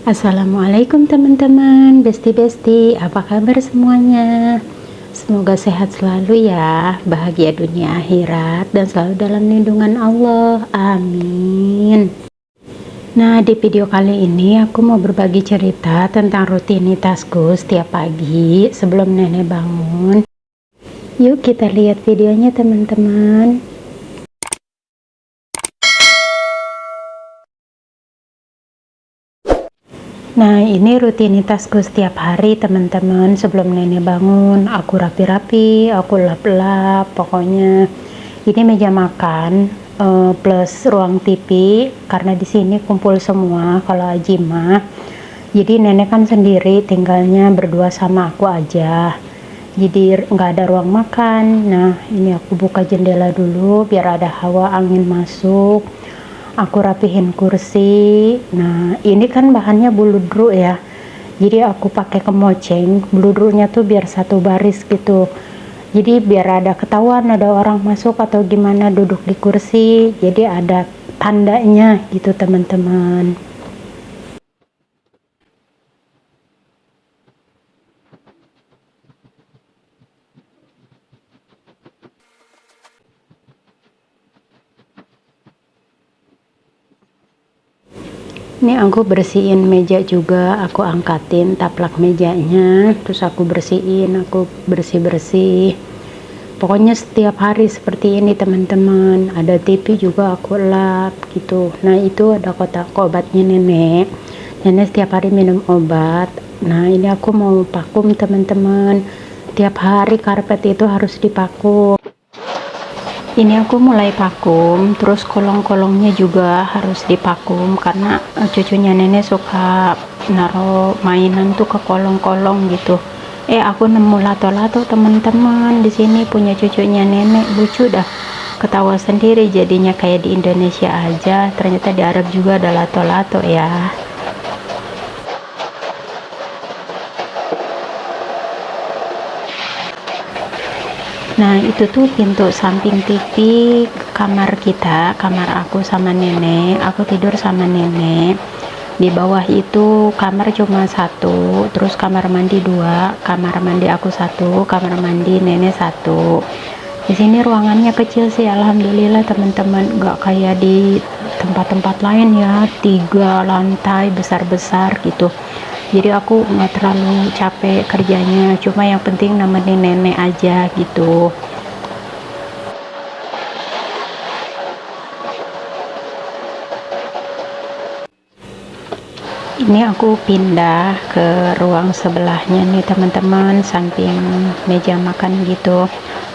Assalamualaikum teman-teman, besti-besti, apa kabar semuanya? Semoga sehat selalu ya, bahagia dunia akhirat, dan selalu dalam lindungan Allah, amin. Nah, di video kali ini aku mau berbagi cerita tentang rutinitasku setiap pagi sebelum nenek bangun. Yuk kita lihat videonya teman-teman. Nah, ini rutinitasku setiap hari teman-teman. Sebelum nenek bangun, aku rapi-rapi, aku lap-lap, pokoknya ini meja makan plus ruang TV, karena di sini kumpul semua kalau Ajimah. Jadi nenek kan sendiri, tinggalnya berdua sama aku aja. Jadi nggak ada ruang makan. Nah, ini aku buka jendela dulu biar ada hawa angin masuk. Aku rapihin kursi. Nah, ini kan bahannya buludru ya, jadi aku pakai kemoceng. Buludrunya tuh biar satu baris gitu, jadi biar ada ketahuan ada orang masuk atau gimana duduk di kursi, jadi ada tandanya gitu teman-teman. Ini aku bersihin meja juga, aku angkatin taplak mejanya, terus aku bersihin, aku bersih-bersih. Pokoknya setiap hari seperti ini teman-teman. Ada TV juga aku lap gitu. Nah, itu ada kotak obatnya nenek. Nenek setiap hari minum obat. Nah, ini aku mau vakum teman-teman. Tiap hari karpet itu harus dipakum. Ini aku mulai vakum, terus kolong-kolongnya juga harus divakum karena cucunya nenek suka naruh mainan tuh ke kolong-kolong gitu. Aku nemu lato-lato teman-teman di sini punya cucunya nenek, lucu dah. Ketawa sendiri jadinya kayak di Indonesia aja, ternyata di Arab juga ada lato-lato ya. Nah, itu tuh pintu samping TV kamar kita, kamar aku sama nenek. Aku tidur sama nenek. Di bawah itu kamar cuma satu, terus kamar mandi dua, kamar mandi aku satu, kamar mandi nenek satu. Di sini ruangannya kecil sih, alhamdulillah teman-teman, nggak kayak di tempat-tempat lain ya, 3 lantai besar-besar gitu. Jadi aku nggak terlalu capek kerjanya, cuma yang penting nemenin nenek aja gitu. Ini aku pindah ke ruang sebelahnya nih teman-teman, samping meja makan gitu.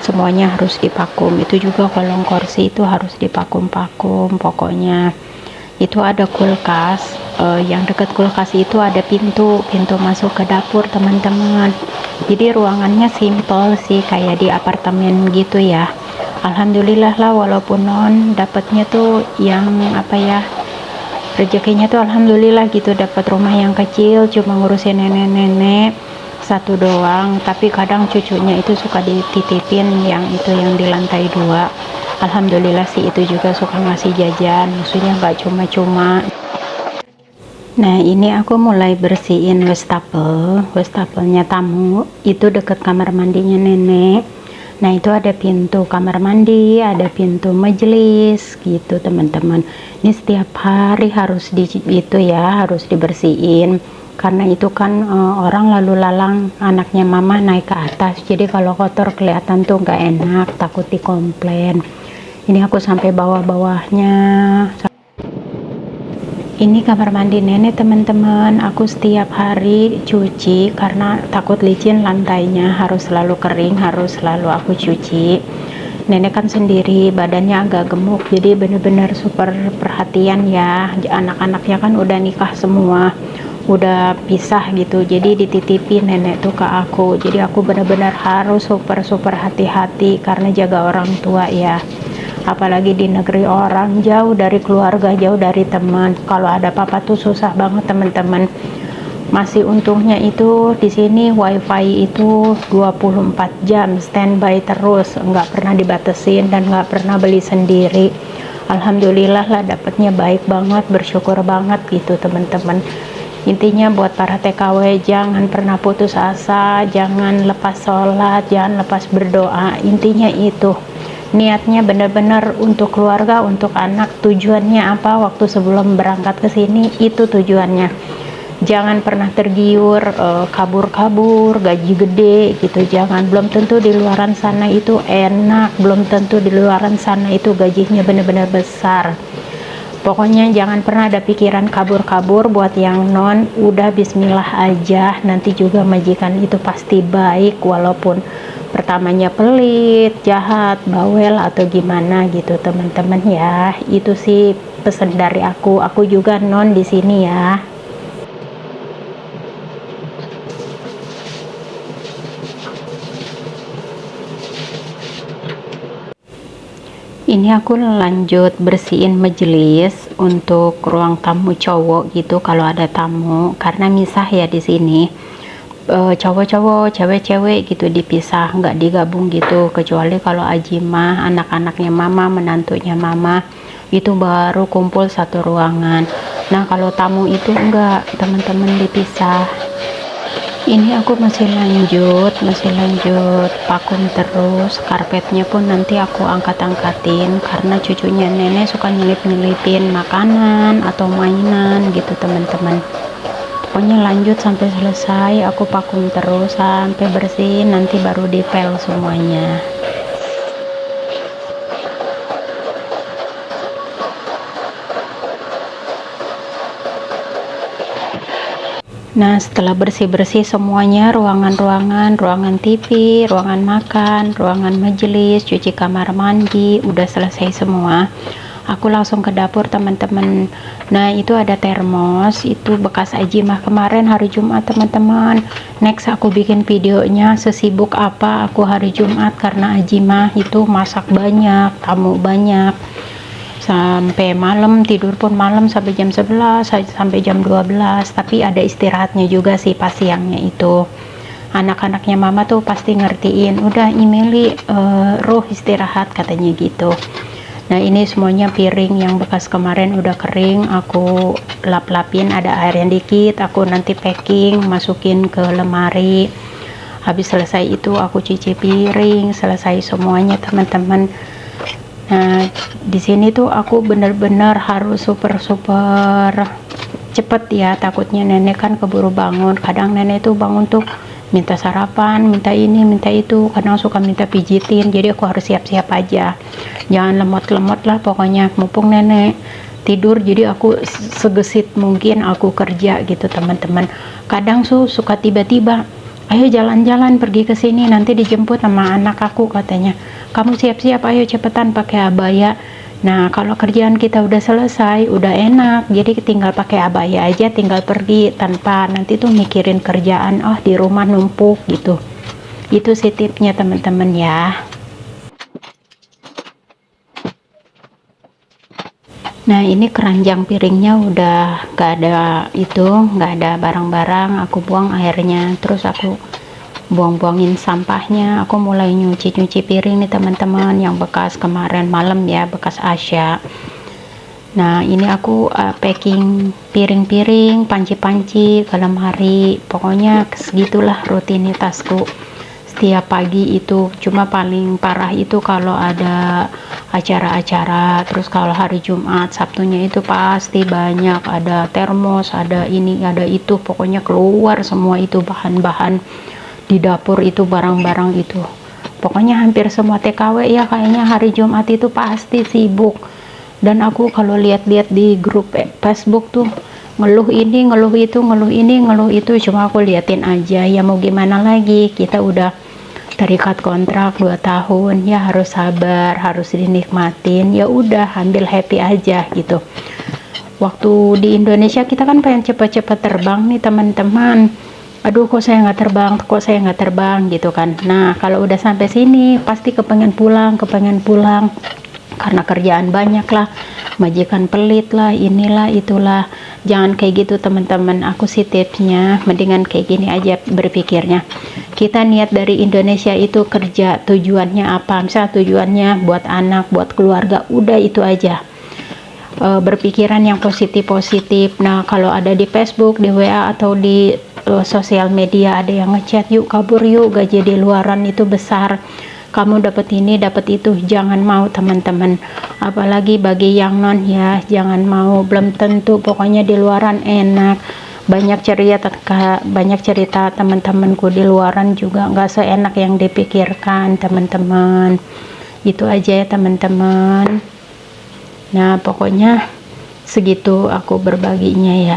Semuanya harus divakum, itu juga kolong kursi itu harus divakum-vakum. Pokoknya itu ada kulkas, yang dekat kulkas itu ada pintu masuk ke dapur teman-teman. Jadi ruangannya simple sih, kayak di apartemen gitu ya. Alhamdulillah lah, walaupun non dapatnya tuh yang apa ya, rezekinya tuh alhamdulillah gitu, dapat rumah yang kecil, cuma ngurusin nenek-nenek satu doang, tapi kadang cucunya itu suka dititipin yang itu yang di lantai 2. Alhamdulillah sih itu juga suka ngasih jajan, maksudnya nggak cuma-cuma. Nah, ini aku mulai bersihin wastafelnya tamu, itu deket kamar mandinya nenek. Nah, itu ada pintu kamar mandi, ada pintu majelis gitu teman-teman. Ini setiap hari harus itu ya, harus dibersihin karena itu kan orang lalu lalang anaknya mama naik ke atas, jadi kalau kotor kelihatan tuh nggak enak, takut dikomplain. Ini aku sampai bawah-bawahnya. Ini kamar mandi nenek teman-teman, aku setiap hari cuci karena takut licin lantainya, harus selalu kering, harus selalu aku cuci. Nenek kan sendiri, badannya agak gemuk, jadi bener-bener super perhatian ya. Anak-anaknya kan udah nikah semua, udah pisah gitu, jadi dititipin nenek tuh ke aku. Jadi aku bener-bener harus super hati-hati karena jaga orang tua ya, apalagi di negeri orang, jauh dari keluarga, jauh dari teman. Kalau ada apa-apa tuh susah banget teman-teman. Masih untungnya itu di sini wifi itu 24 jam standby terus, nggak pernah dibatesin dan nggak pernah beli sendiri. Alhamdulillah lah, dapatnya baik banget, bersyukur banget gitu teman-teman. Intinya buat para TKW, jangan pernah putus asa, jangan lepas sholat, jangan lepas berdoa. Intinya itu, niatnya benar-benar untuk keluarga, untuk anak. Tujuannya apa waktu sebelum berangkat ke sini, itu tujuannya. Jangan pernah tergiur kabur-kabur, gaji gede gitu. Jangan, belum tentu di luaran sana itu enak, belum tentu di luaran sana itu gajinya benar-benar besar. Pokoknya jangan pernah ada pikiran kabur-kabur. Buat yang non, udah bismillah aja, nanti juga majikan itu pasti baik, walaupun pertamanya pelit, jahat, bawel atau gimana gitu teman-teman ya. Itu sih pesan dari aku juga non di sini ya. Ini aku lanjut bersihin majelis untuk ruang tamu cowok gitu, kalau ada tamu, karena misah ya di sini. Cowok-cowok, cewek-cewek gitu dipisah, nggak digabung gitu, kecuali kalau ajimah, anak-anaknya mama, menantunya mama, itu baru kumpul satu ruangan. Nah kalau tamu itu enggak teman-teman, dipisah. Ini aku masih lanjut vakum terus. Karpetnya pun nanti aku angkat-angkatin, karena cucunya nenek suka nyelip-nyelipin makanan atau mainan gitu teman-teman. Pokoknya lanjut sampai selesai, aku vakum terus sampai bersih, nanti baru dipel semuanya. Nah setelah bersih-bersih semuanya, ruangan-ruangan, ruangan TV, ruangan makan, ruangan majelis, cuci kamar mandi, udah selesai semua, aku langsung ke dapur teman-teman. Nah itu ada termos, itu bekas ajimah kemarin hari Jumat teman-teman. Next aku bikin videonya sesibuk apa aku hari Jumat, karena ajimah itu masak banyak, tamu banyak, sampai malam, tidur pun malam sampai jam 11 sampai jam 12. Tapi ada istirahatnya juga sih pas siangnya itu. Anak-anaknya mama tuh pasti ngertiin, udah Imeli Ruh istirahat katanya gitu. Nah ini semuanya piring yang bekas kemarin udah kering, aku lap-lapin, ada air yang dikit, aku nanti packing, masukin ke lemari. Habis selesai itu aku cuci piring, selesai semuanya teman-teman. Nah di sini tuh aku bener-bener harus super cepet ya, takutnya nenek kan keburu bangun. Kadang nenek tuh bangun tuh minta sarapan, minta ini, minta itu, kadang suka minta pijitin, jadi aku harus siap-siap aja, jangan lemot-lemot lah pokoknya, mumpung nenek tidur, jadi aku segesit mungkin aku kerja gitu teman-teman. Kadang suka tiba-tiba, ayo jalan-jalan pergi ke sini, nanti dijemput sama anak aku, katanya kamu siap-siap, ayo cepetan pakai abaya. Nah kalau kerjaan kita udah selesai, udah enak, jadi tinggal pakai abaya aja, tinggal pergi tanpa nanti tuh mikirin kerjaan, oh di rumah numpuk gitu. Itu sih tipnya teman-teman ya. Nah ini keranjang piringnya udah gak ada, itu gak ada barang-barang, aku buang airnya, terus aku buang-buangin sampahnya. Aku mulai nyuci piring nih teman-teman, yang bekas kemarin malam ya, bekas Asya. Nah ini aku packing piring-piring, panci-panci ke lemari, pokoknya segitulah rutinitasku setiap pagi itu. Cuma paling parah itu kalau ada acara-acara, terus kalau hari Jumat, Sabtunya itu pasti banyak, ada termos, ada ini, ada itu, pokoknya keluar semua itu bahan-bahan di dapur itu, barang-barang itu. Pokoknya hampir semua TKW ya kayaknya hari Jumat itu pasti sibuk. Dan aku kalau lihat-lihat di grup Facebook tuh ngeluh ini, ngeluh itu, ngeluh ini, ngeluh itu, cuma aku liatin aja, ya mau gimana lagi, kita udah terikat kontrak 2 tahun ya, harus sabar, harus dinikmatin, ya udah ambil happy aja gitu. Waktu di Indonesia kita kan pengen cepet-cepet terbang nih teman-teman, aduh kok saya nggak terbang gitu kan. Nah kalau udah sampai sini pasti kepengen pulang karena kerjaan banyak lah, majikan pelit lah, inilah itulah. Jangan kayak gitu teman-teman. Aku sih tipsnya mendingan kayak gini aja berpikirnya, kita niat dari Indonesia itu kerja, tujuannya apa, misalnya tujuannya buat anak, buat keluarga, udah itu aja. berpikiran yang positif-positif. Nah, kalau ada di Facebook, di WA atau di sosial media ada yang ngechat, yuk kabur yuk, gaji di luaran itu besar, kamu dapat ini dapat itu, jangan mau teman-teman. Apalagi bagi yang non ya, jangan mau, belum tentu, pokoknya di luaran enak. Banyak cerita teman-temanku di luaran juga nggak seenak yang dipikirkan teman-teman. Itu aja ya teman-teman. Nah, pokoknya segitu aku berbaginya ya.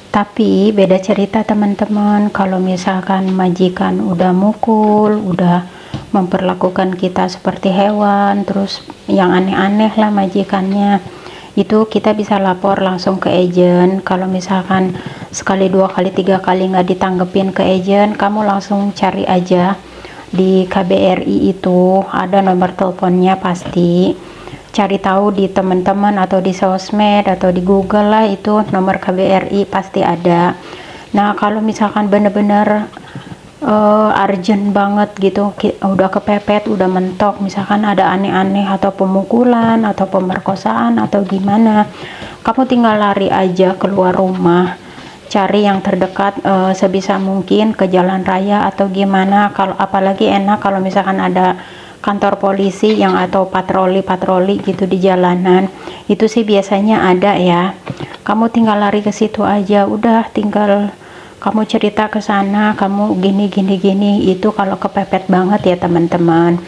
Tapi beda cerita teman-teman kalau misalkan majikan udah mukul, udah memperlakukan kita seperti hewan, terus yang aneh-aneh lah majikannya, itu kita bisa lapor langsung ke agent. Kalau misalkan sekali, dua kali, tiga kali nggak ditanggepin ke agent, kamu langsung cari aja di KBRI, itu ada nomor teleponnya, pasti cari tahu di teman-teman atau di sosmed atau di Google lah, itu nomor KBRI pasti ada. Nah, kalau misalkan bener-bener urgent banget gitu, udah kepepet, udah mentok, misalkan ada aneh-aneh atau pemukulan atau pemerkosaan atau gimana, kamu tinggal lari aja keluar rumah, cari yang terdekat, sebisa mungkin ke jalan raya atau gimana. Kalau apalagi enak kalau misalkan ada kantor polisi yang atau patroli gitu di jalanan, itu sih biasanya ada ya. Kamu tinggal lari ke situ aja, udah tinggal kamu cerita ke sana, kamu gini, itu kalau kepepet banget ya teman-teman.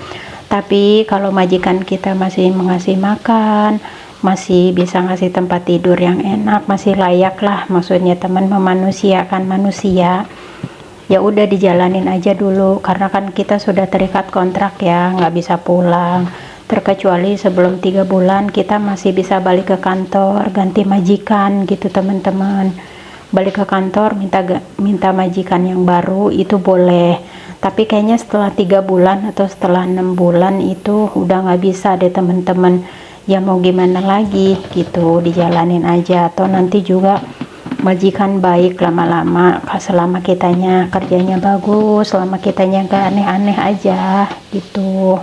Tapi kalau majikan kita masih ngasih makan, masih bisa ngasih tempat tidur yang enak, masih layak lah, maksudnya teman, memanusiakan manusia, ya udah dijalanin aja dulu, karena kan kita sudah terikat kontrak ya, nggak bisa pulang, terkecuali sebelum 3 bulan kita masih bisa balik ke kantor, ganti majikan gitu teman-teman. Balik ke kantor minta majikan yang baru itu boleh, tapi kayaknya setelah 3 bulan atau setelah 6 bulan itu udah nggak bisa deh teman-teman. Ya mau gimana lagi gitu, dijalanin aja. Atau nanti juga majikan baik lama-lama selama kitanya kerjanya bagus, selama kitanya gak aneh-aneh aja gitu.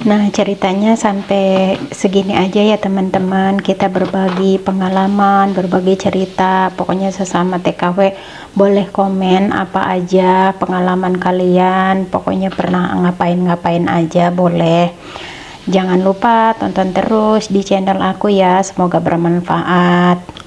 Nah, ceritanya sampai segini aja ya teman-teman. Kita berbagi pengalaman, berbagi cerita, pokoknya sesama TKW. Boleh komen apa aja pengalaman kalian, pokoknya pernah ngapain-ngapain aja boleh. Jangan lupa tonton terus di channel aku ya, semoga bermanfaat.